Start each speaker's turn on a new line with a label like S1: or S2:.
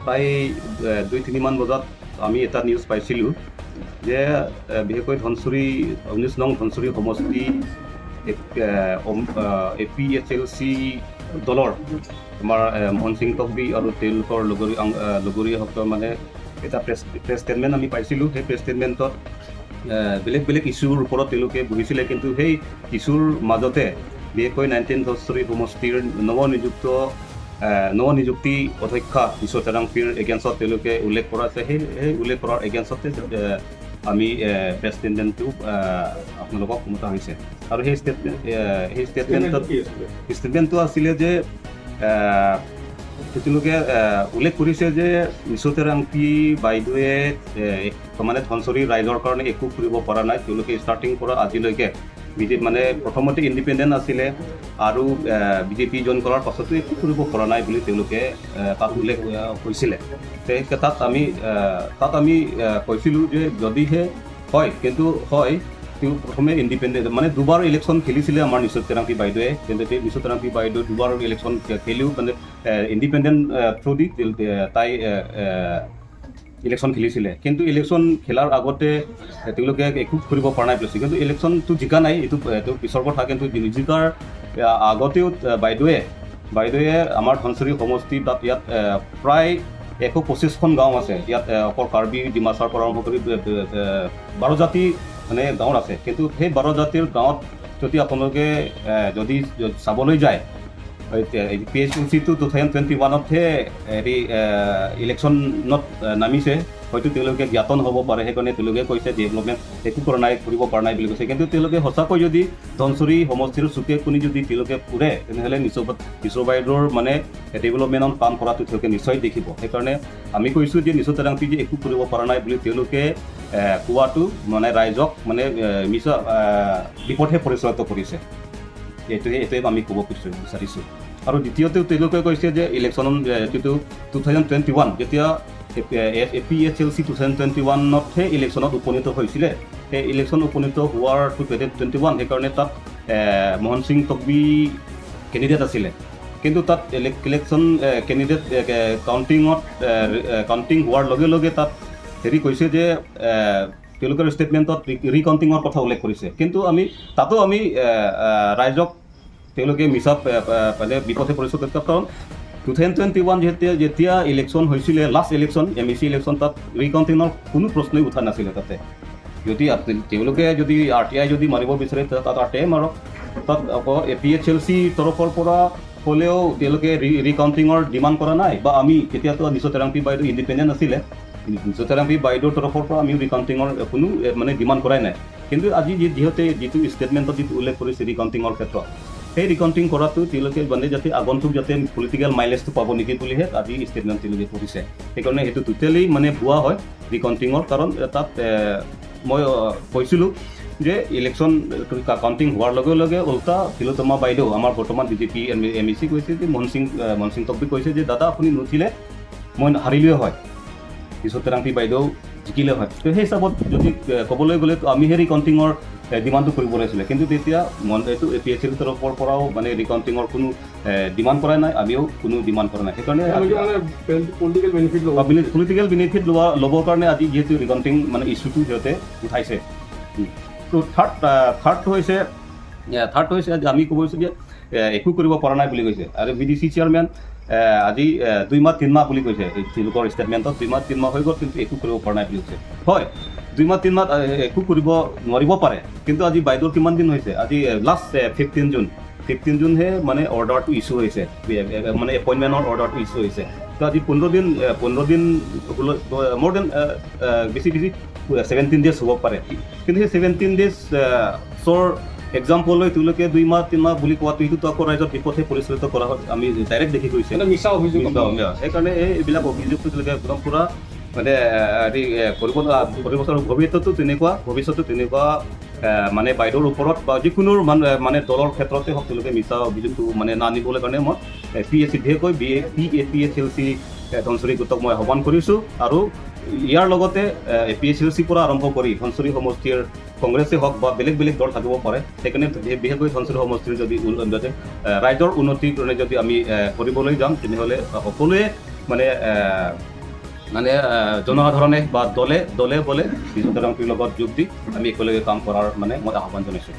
S1: প্ৰায় 2-3 মান বজাত আমি এটা নিউজ পাইছিলোঁ যে বিশেষকৈ ধনচুৰি 19 নং ধনচুৰি সমষ্টি APHLC দলৰ আমাৰ মোহন সিং তকবি আৰু তেওঁলোকৰ লগৰীয়াসকল মানে এটা প্ৰেছ ষ্টেটমেণ্ট আমি পাইছিলোঁ। সেই প্ৰেছ ষ্টেটমেণ্টত বেলেগ বেলেগ ইছ্যুৰ ওপৰত তেওঁলোকে বহিছিলে, কিন্তু সেই ইছ্যুৰ মাজতে বিশেষকৈ 19 ধনচুৰি সমষ্টিৰ নৱনিযুক্তি অধ্যক্ষা নিছো তেৰাংপিৰ এগেইনষ্টত তেওঁলোকে উল্লেখ কৰা আছে। সেই উল্লেখ কৰাৰ এগেইনষ্টতে আমি প্ৰেছ ষ্টেটমেণ্টটো আপোনালোকক মতা হৈছে। আৰু সেই ষ্টেটমেণ্টটো আছিলে যে তেওঁলোকে উল্লেখ কৰিছে যে নিছো তেৰাংপি বাইদেৱে মানে ধনচুৰি ৰাইজৰ কাৰণে একো কৰিব পৰা নাই। তেওঁলোকে ষ্টাৰ্টিং পৰা আজিলৈকে মানে প্ৰথমতে ইণ্ডিপেণ্ডেণ্ট আছিলে আৰু বিজেপি জইন কৰাৰ পাছতো একো কৰিব পৰা নাই বুলি তেওঁলোকে তাত উল্লেখ কৰিছিলে। তাত আমি কৈছিলোঁ যে যদিহে হয়, কিন্তু হয় তেওঁ প্ৰথমে ইণ্ডিপেণ্ডেণ্ট মানে দুবাৰ ইলেকশ্যন খেলিছিলে আমাৰ নিছো তেৰাংপি বাইদেৱে, কিন্তু নিছো তেৰাংপি বাইদেউ দুবাৰ ইলেকশ্যন খেলিও মানে ইণ্ডিপেণ্ডেণ্ট থ্ৰু দি তাই ইলেকশ্যন খেলিছিলে। কিন্তু ইলেকশ্যন খেলাৰ আগতে তেওঁলোকে একো কৰিব পৰা নাই বুলিছে, কিন্তু ইলেকশ্যনটো জিকা নাই এইটো পিছৰ কথা। কিন্তু জিকাৰ আগতেও বাইদেৱে আমাৰ ধনচুৰি সমষ্টি তাত ইয়াত প্ৰায় 125খন গাঁও আছে। ইয়াত অকল কাৰ্বি ডিমাচাৰ পৰা আৰম্ভ কৰি 12 জাতি মানে গাঁৱত আছে। কিন্তু সেই 12 জাতিৰ গাঁৱত যদি আপোনালোকে যদি চাবলৈ যায়, PHLC-টো 2021-তহে হেৰি ইলেকশ্যনত নামিছে, হয়তো তেওঁলোকে জ্ঞাতন হ'ব পাৰে। সেইকাৰণে তেওঁলোকে কৈছে ডেভেলপমেণ্ট একো কৰা নাই, কৰিব পৰা নাই বুলি কৈছে। কিন্তু তেওঁলোকে সঁচাকৈ যদি ধনচুৰি সমষ্টিৰ চুকে কোণে যদি তেওঁলোকে ফুৰে, তেনেহ'লে নিছো বাইদেউৰ মানে ডেভেলপমেণ্টত কাম কৰাটো তেওঁলোকে নিশ্চয় দেখিব। সেইকাৰণে আমি কৈছোঁ যে নিছো তেৰাংপি যে একো কৰিব পৰা নাই বুলি তেওঁলোকে কোৱাটো মানে ৰাইজক মানে বিপথে পৰিচালিত কৰিছে। এইটোৱে আমি ক'ব বিচাৰিছোঁ। আৰু দ্বিতীয়তে তেওঁলোকে কৈছে যে ইলেকশ্যন যিটো 2021 যেতিয়া APHLC 2021-তহে ইলেকশ্যনত উপনীত হৈছিলে, সেই ইলেকশ্যন উপনীত হোৱাৰ 2021 সেইকাৰণে তাত মোহন সিং তকবি কেণ্ডিডেট আছিলে। কিন্তু তাত ইলেকশ্যন কেণ্ডিডেট কাউণ্টিং হোৱাৰ লগে লগে তাত হেৰি কৈছে যে তেওঁলোকৰ ষ্টেটমেণ্টত ৰিকাউণ্টিঙৰ কথা উল্লেখ কৰিছে। কিন্তু তাতো আমি ৰাইজক তেওঁলোকে মিছা মানে বিপথে পৰিচালিত, কাৰণ 2021 যেতিয়া ইলেকশ্যন হৈছিলে, লাষ্ট ইলেকশ্যন MEC ইলেকশ্যন, তাত ৰিকাউণ্টিঙৰ কোনো প্ৰশ্নই উঠা নাছিলে। তাতে যদি তেওঁলোকে যদি RTI যদি মাৰিব বিচাৰে তাত RTI মাৰক। তাত আকৌ APHLC তৰফৰ পৰা হ'লেও তেওঁলোকে ৰিকাউণ্টিঙৰ ডিমাণ্ড কৰা নাই, বা আমি তেতিয়াতো নিছো তেৰাংপি বাইদেউ ইণ্ডিপেণ্ডেণ্ট আছিলে, নিছো তেৰাংপি বাইদেউৰ তৰফৰ পৰা আমি ৰিকাউণ্টিঙৰ কোনো মানে ডিমাণ্ড কৰাই নাই। কিন্তু আজি যিটো ষ্টেটমেণ্টত যিটো উল্লেখ কৰিছে ৰিকাউণ্টিঙৰ ক্ষেত্ৰত, সেই ৰিকাউণ্টিং কৰাটো তেওঁলোকে মানে যাতে আগন্তুক যাতে পলিটিকেল মাইলেজটো পাব নেকি বুলিহে আজি ষ্টেটমেণ্ট তেওঁলোকে কৰিছে। সেইকাৰণে সেইটো টোটেলি মানে ভুৱা হয় ৰিকাউণ্টিঙৰ। কাৰণ তাত মই কৈছিলোঁ যে ইলেকশ্যন কাউণ্টিং হোৱাৰ লগে লগে উল্টা তিলোত্তমা বাইদেউ আমাৰ বৰ্তমান বিজেপি MEC কৈছে যে মোহন সিং তকবি কৈছে যে দাদা আপুনি নুঠিলে মই হাৰিলোৱে হয়, নিছো তেৰাংপি বাইদেউ জিকিলে হয়। তো সেই হিচাপত যদি ক'বলৈ গ'লে আমিহে ৰিকাউণ্টিঙৰ ডিমাণ্ডটো কৰিব লাগিছিলে, কিন্তু তেতিয়া এইটো APHLC তৰফৰ পৰাও মানে ৰিকাউণ্টিঙৰ কোনো ডিমাণ্ড কৰা নাই, আমিও কোনো ডিমাণ্ড কৰা নাই। সেইকাৰণে পলিটিকেল বেনিফিট ল'বৰ কাৰণে আজি যিহেতু ৰিকাউণ্টিং মানে ইছ্যুটো সিহঁতে উঠাইছে। তো থাৰ্ডটো হৈছে আমি ক'ব কৈছোঁ যে একো কৰিব পৰা নাই বুলি কৈছে। আৰু BDC চেয়াৰমেন আজি 2-3 মাহ বুলি কৈছে তেওঁলোকৰ ষ্টেটমেণ্টত, 2-3 মাহ হৈ গ'ল, কিন্তু একো কৰিব পৰা নাই বুলি কৈছে। হয়, 2-3 মাহ একো কৰিব নোৱাৰিব পাৰে, কিন্তু আজি বাইদেউৰ কিমান দিন হৈছে? আজি লাষ্ট 15 জুনহে মানে অৰ্ডাৰটো ইছ্যু হৈছে, মানে এপইণ্টমেণ্টৰ অৰ্ডাৰটো ইছ্যু হৈছে। তো আজি 15 দিন মোৰ দেন বেছি 17 ডেজ হ'ব পাৰে। কিন্তু সেই 17 ডেজৰ এক্সাম্পল লৈ তেওঁলোকে 2-3 মাহ বুলি কোৱাটো সেইটোতো আকৌ ৰাইজত বিপথে পৰিচালিত কৰা হয়, আমি ডাইৰেক্ট দেখি গৈছে মিছা অভিযোগ। সেইকাৰণে এইবিলাক অভিযোগটো তেওঁলোকে একদম পূৰা মানে হেৰি ভৱিষ্যতো তেনেকুৱা মানে বাইদেউৰ ওপৰত বা যিকোনো মানে দলৰ ক্ষেত্ৰতে হওক তেওঁলোকে মিছা অভিযোগটো মানে নানিবলৈ কাৰণে মই বিশেষকৈ PHLC ধনচুৰি গোটক মই আহ্বান কৰিছোঁ। আৰু ইয়াৰ লগতে PHLC পৰা আৰম্ভ কৰি ধনচুৰি সমষ্টিৰ কংগ্ৰেছে হওক বা বেলেগ দল থাকিব পাৰে, সেইকাৰণে বিশেষকৈ ধনচুৰি সমষ্টিৰ যদি ৰাইজৰ উন্নতিৰ কাৰণে যদি আমি কৰিবলৈ যাম, তেনেহ'লে সকলোৱে মানে মানে জনসাধাৰণে বা দলে দলে বলে নিছো তেৰাংপিৰ লগত যোগ দি আমি একেলগে কাম কৰাৰ মানে মই আহ্বান জনাইছোঁ।